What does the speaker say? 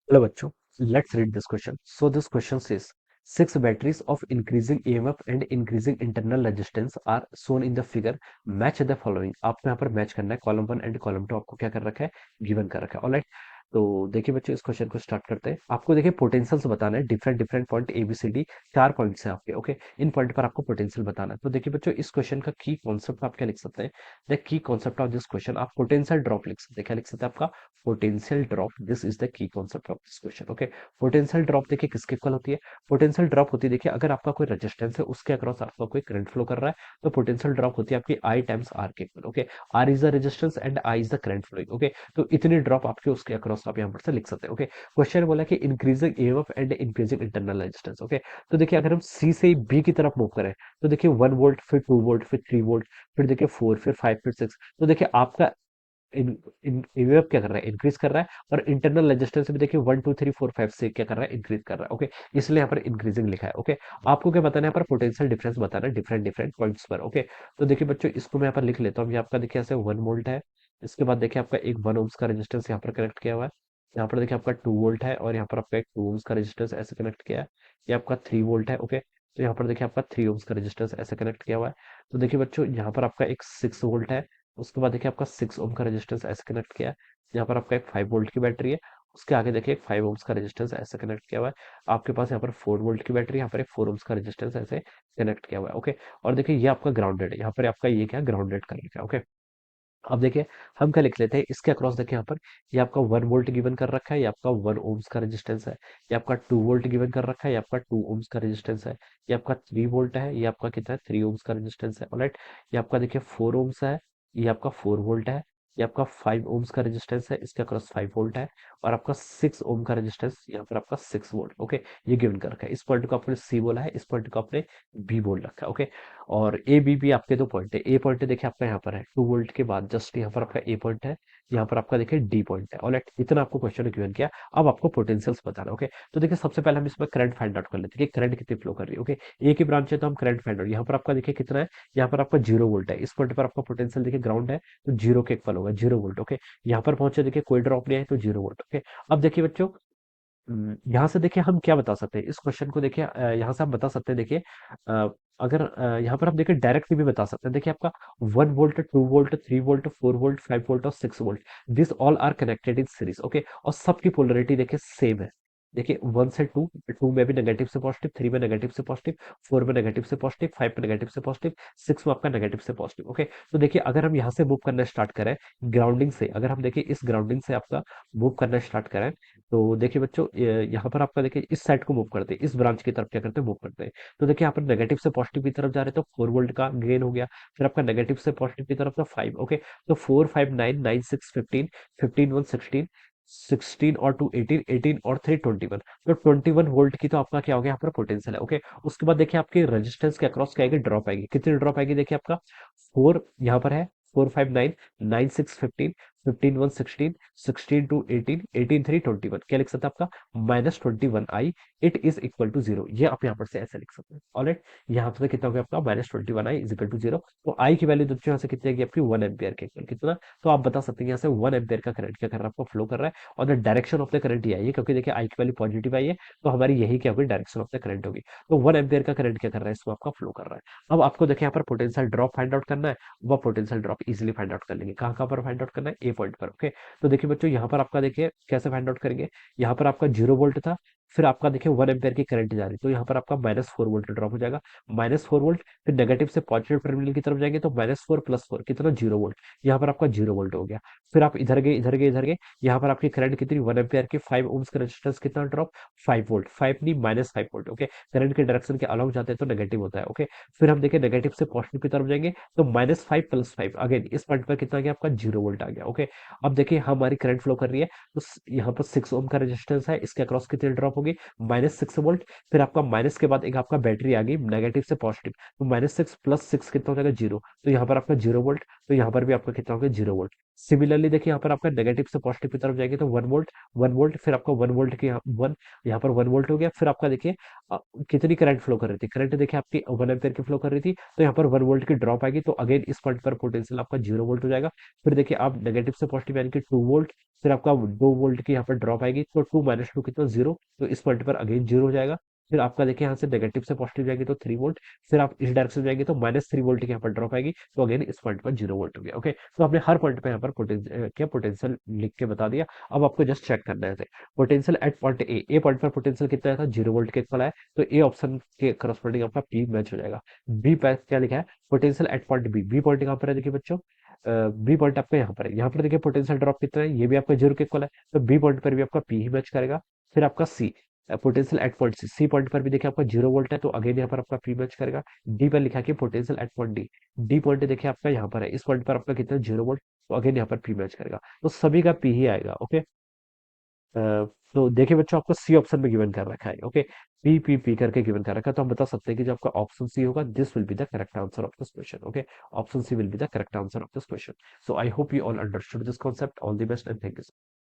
Hello बच्चों, let's read this question. So this question says six batteries of increasing EMF and increasing internal resistance are shown in the figure. Match the following. आपको यहाँ पर match करना है column one and column to आपको क्या कर रखा है गिवन कर रखा है ऑलराइट। तो देखिए बच्चों इस क्वेश्चन को स्टार्ट करते हैं। आपको देखिए पोटेंशियल्स बताना है different different point A B C D, चार पॉइंट्स हैं आपके। ओके, इन पॉइंट पर आपको पोटेंशियल बताना है। तो देखिए बच्चों इस क्वेश्चन का की कॉन्सेप्ट आप क्या लिख सकते हैं। The key concept of this question आप पोटेंशियल ड्रॉप लिख सकते हैं। क्या लिख सकते हैं आपका potential drop. This is the key concept of this question. Okay, potential drop देखिए किसके इक्वल होती है। पोटेंशियल ड्रॉप होती है देखिए अगर आपका कोई रेजिस्टेंस है उसके अक्रॉस आपका कोई करंट फ्लो कर रहा है तो पोटेंशियल ड्रॉप होती है आपकी आई टाइम्स आर के equal. Okay, R is the resistance and I is the current flowing. Okay, तो इतनी ड्रॉप आपके उसके अक्रॉस आप यहाँ पर से लिख सकते हैं। ओके, क्वेश्चन बोला कि increasing EMF and increasing internal resistance. Okay, तो देखिए अगर हम सी से बी की तरफ मूव करें तो देखिए 1 वोल्ट, फिर 2 वोल्ट, फिर 3 वोल्ट, फिर देखिए 4, फिर 5, फिर 6। तो देखिए आपका इन इन ईएमएफ क्या कर रहा है, इंक्रीज कर रहा है। और इंटरनल रेजिस्टेंस भी देखिए 1 2 3 4 5 से क्या कर रहा है, इंक्रीज कर रहा है। ओके, इसलिए यहाँ पर इंक्रीजिंग लिखा है। ओके, आपको क्या बताना है, यहाँ पर पोटेंशियल डिफरेंस बताना है डिफरेंट डिफरेंट पॉइंट्स पर। ओके, तो देखिए बच्चों इसको मैं यहाँ पर लिख लेता हूँ। ये आपका देखिए ऐसे 1 वोल्ट है। इसके बाद देखिए आपका एक 1 ओम्स का रेजिस्टेंस यहाँ पर कनेक्ट किया हुआ है। यहाँ पर देखिए आपका 2 वोल्ट है और यहाँ पर आपका एक 2 ओम्स का रेजिस्टेंस ऐसे कनेक्ट किया है। ये आपका 3 वोल्ट है। ओके, तो यहाँ पर देखिए आपका 3 ओम्स का रेजिस्टेंस ऐसे कनेक्ट किया हुआ है। तो देखिए बच्चों यहाँ पर आपका एक 6 वोल्ट है। उसके बाद देखिए आपका 6 ओम का रेजिस्टेंस ऐसे कनेक्ट किया है। यहाँ पर आपका एक 5 वोल्ट की बैटरी है। उसके आगे देखिए एक 5 ओम्स का रेजिस्टेंस ऐसे कनेक्ट किया हुआ है। आपके पास यहाँ पर 4 वोल्ट की बैटरी, यहाँ पर एक 4 ओम्स का रेजिस्टेंस ऐसे कनेक्ट किया हुआ है। ओके, और देखिए ये आपका ग्राउंडेड है। यहाँ पर आपका ये क्या ग्राउंडेड कर रखा है। ओके, अब देखिए हम क्या लिख लेते हैं इसके अक्रॉस। देखिए यहाँ पर ये आपका 1 वोल्ट गिवन कर रखा है, ये आपका 1 ओम्स का रेजिस्टेंस है। ये आपका 2 वोल्ट गिवन कर रखा है, ये आपका 2 ओम्स का रेजिस्टेंस है। ये आपका 3 वोल्ट है, ये आपका कितना है 3 ओम्स का रेजिस्टेंस है। ऑलराइट, ये आपका देखिए 4 ओम्स है, ये आपका 4 वोल्ट है। ये आपका 5 ओम्स का रेजिस्टेंस है, इसके अक्रॉस 5 वोल्ट है। और आपका 6 ओम का रेजिस्टेंस यहाँ पर आपका 6 वोल्ट। ओके, ये गिवन कर रखा है। इस पॉइंट को आपने सी बोला है, इस पॉइंट को आपने बी बोल रखा है। ओके, और ए बी भी आपके दो पॉइंट है। ए पॉइंट देखिए आपका यहाँ पर है 2 वोल्ट के बाद जस्ट यहाँ पर आपका ए पॉइंट है। यहाँ पर आपका देखिए डी पॉइंट है। ऑलराइट, इतना आपको क्वेश्चन ने गिवन किया। अब आपको पोटेंशियल्स बताना। ओके, तो देखिए सबसे पहले हम इसमें करंट फाइंड आउट कर लेते हैं कि करंट कितनी फ्लो कर रही है। ओके, ए की ब्रांच है तो हम करंट फाइंड आउट। यहाँ पर आपका देखिए कितना है, यहाँ पर आपका 0 वोल्ट है। इस पॉइंट पर आपका पोटेंशियल देखिए ग्राउंड है तो जीरो के इक्वल होगा, 0 वोल्ट। ओके, यहाँ पर पहुंचे देखिए कोई ड्रॉप नहीं है तो 0 वोल्ट। ओके, अब देखिए बच्चों यहाँ से देखिए हम क्या बता सकते हैं इस क्वेश्चन को। देखिए यहाँ से हम बता सकते हैं। देखिए अगर यहाँ पर हम देखिए डायरेक्टली भी बता सकते हैं। देखिए आपका 1 volt, 2 volt, 3 volt, 4 volt, 5 volt और 6 volt, this all are connected in series. Okay, और सबकी पोलरिटी देखिए सेम है। देखिए 1 से 2, 2 में भी नेगेटिव से पॉजिटिव, 3 में नेगेटिव से पॉजिटिव, 4 में नेगेटिव से पॉजिटिव, 5 में नेगेटिव से पॉजिटिव, 6 में आपका नेगेटिव से पॉजिटिव। ओके, तो देखिए अगर हम यहाँ से मूव करना स्टार्ट करें ग्राउंडिंग से, अगर हम देखिए इस ग्राउंडिंग से आपका मूव करना स्टार्ट करें तो देखिए बच्चों यहाँ पर आपका देखिए इस साइड को मूव करते हैं, इस ब्रांच की तरफ क्या करते हैं मूव करते हैं। तो देखिए यहाँ पर नेगेटिव से पॉजिटिव की तरफ जा रहे हैं तो 4 वोल्ट का गेन हो गया। फिर आपका नेगेटिव से पॉजिटिव की तरफ तो 5। ओके, तो 4 5 9 9 6 15, 15 1 16, 16 और 2 18, 18 और 3 21। तो 21 वोल्ट की तो आपका क्या हो गया यहाँ पर पोटेंशियल है। ओके, उसके बाद देखिए आपके रेजिस्टेंस के अक्रॉस क्या आएगी, ड्रॉप आएगी। कितनी ड्रॉप आएगी देखिए आपका 4 यहाँ पर है, 4 5 9 9 6 15, 15 1 16, 16 2 18, 18 3 21। क्या लिख सकते हैं आपका -21 i, it is equal to 0। ये आप यहाँ पर से ऐसे लिख सकते हैं। ऑलराइट, यहाँ पर कितना हो गया आपका -21 i इज इक्वल टू 0। तो आई की वैल्यू देखिए यहाँ से कितनी आएगी आपकी 1 एम्पियर के इक्वल। कितना, तो आप बता सकते हैं यहाँ से 1 एम्पियर का करंट क्या कर रहा है आपको फ्लो कर रहा है। और the direction of the current ये आई है क्योंकि देखिए आई की वैल्यू पॉजिटिव आई है तो हमारी यही क्या होगी डायरेक्शन ऑफ द करंट होगी। तो 1 एम्पियर का करंट क्या कर रहा है इसमें आपका फ्लो कर रहा है। अब आपको देखिए यहाँ पर पोटेंशियल ड्रॉप फाइंड आउट करना है। वह potential drop easily find out कर लेंगे। कहाँ कहाँ पर फाइंड आउट करना है, ए पॉइंट पर। ओके, तो देखिए बच्चों यहाँ पर आपका देखिए कैसे फाइंड आउट करेंगे। यहाँ पर आपका 0 वोल्ट था, फिर आपका देखिए 1 एम्पियर की करंट जा रही तो यहाँ पर आपका -4 वोल्ट ड्रॉप हो जाएगा। -4 वोल्ट, फिर नेगेटिव से पॉजिटिव टर्मिनल की तरफ जाएंगे तो -4 + 4 कितना 0 वोल्ट। यहाँ पर आपका 0 वोल्ट हो गया। फिर आप इधर गए इधर गए इधर गए, यहाँ पर आपकी करंट कितनी 1 एम्पियर की 5 ओम्स का रेजिस्टेंस कितना ड्रॉप 5 वोल्ट। 5 नहीं -5 वोल्ट। ओके, करंट के डायरेक्शन के अलॉन्ग जाते हैं तो नेगेटिव होता है। ओके, फिर हम देखिए नेगेटिव से पॉजिटिव की तरफ जाएंगे तो -5 + 5 अगेन इस पॉइंट पर कितना आ गया आपका 0 वोल्ट आ गया। ओके, अब देखिए हमारी करंट फ्लो कर रही है तो यहाँ पर 6 ओम का रेजिस्टेंस है, इसके अक्रॉस कितनी ड्रॉप होगी -6 वोल्ट। फिर आपका माइनस के बाद एक आपका बैटरी आ गई नेगेटिव से पॉजिटिव तो -6 + 6 कितना हो जाएगा 0। तो यहाँ पर आपका 0 वोल्ट। तो यहाँ पर भी आपका कितना होगा 0 वोल्ट। सिमिलरली देखिए यहाँ पर आपका नेगेटिव से पॉजिटिव की तरफ जाएंगे तो 1 वोल्ट, 1 वोल्ट, फिर आपका 1 वोल्ट के यहाँ पर 1 वोल्ट हो गया। फिर आपका देखिए कितनी करंट फ्लो कर रही थी, करंट देखिए आपकी 1 एम्पियर की फ्लो कर रही थी, तो यहाँ पर 1 वोल्ट की ड्रॉप आएगी, तो अगेन इस पॉइंट पर पोटेंशियल आपका 0 वोल्ट हो जाएगा। फिर देखिए आप नेगेटिव से पॉजिटिव यानी कि 2 वोल्ट, फिर आपका 2 वोल्ट की यहाँ पर ड्रॉप आएगी, तो 2 - 2 कितना 0, तो इस पॉइंट पर अगेन 0 हो जाएगा। फिर आपका देखिए यहाँ से नेगेटिव से पॉजिटिव जाएगी तो 3 वोल्ट, फिर आप इस डायरेक्शन में जाएंगे तो -3 वोल्ट की यहाँ पर ड्रॉप आएगी, तो अगेन इस पॉइंट पर 0 वोल्ट हो गया। ओके, तो आपने हर पॉइंट पे यहाँ पर क्या पोटेंशियल लिख के बता दिया। अब आपको जस्ट चेक करना है potential at point A point पर पोटेंशियल कितना था 0 वोल्ट के इक्वल है, तो ए ऑप्शन के करस्पॉन्डिंग आपका पी मैच हो जाएगा। बी पर क्या लिखा है, potential at point B, B point कहाँ पर है देखिए बच्चों, बी पॉइंट आपका यहाँ पर है, यहाँ पर देखिए पोटेंशियल ड्रॉप कितना है, ये भी आपका 0 के इक्वल है, तो बी पॉइंट पर भी आपका पी ही मैच करेगा। फिर आपका C, potential at point C, C point पर भी देखिए आपका 0 वोल्ट है, तो अगेन यहाँ पर आपका पी मैच करेगा। डी पर लिखा है कि potential at point D, D point देखिए आपका यहाँ पर है, इस पॉइंट पर आपका कितना 0 वोल्ट, तो अगेन यहाँ पर पी मैच करेगा, तो सभी का पी ही आएगा। ओके, तो देखिए बच्चों आपको सी ऑप्शन में गिवन कर रखा है। ओके, पी पी पी करके गिवन कर रखा है, तो हम बता सकते हैं कि जो आपका ऑप्शन सी होगा this will be the correct answer of this question. Okay, option C will be the correct answer of this question. So I hope you all understood this concept. All the best and thank you.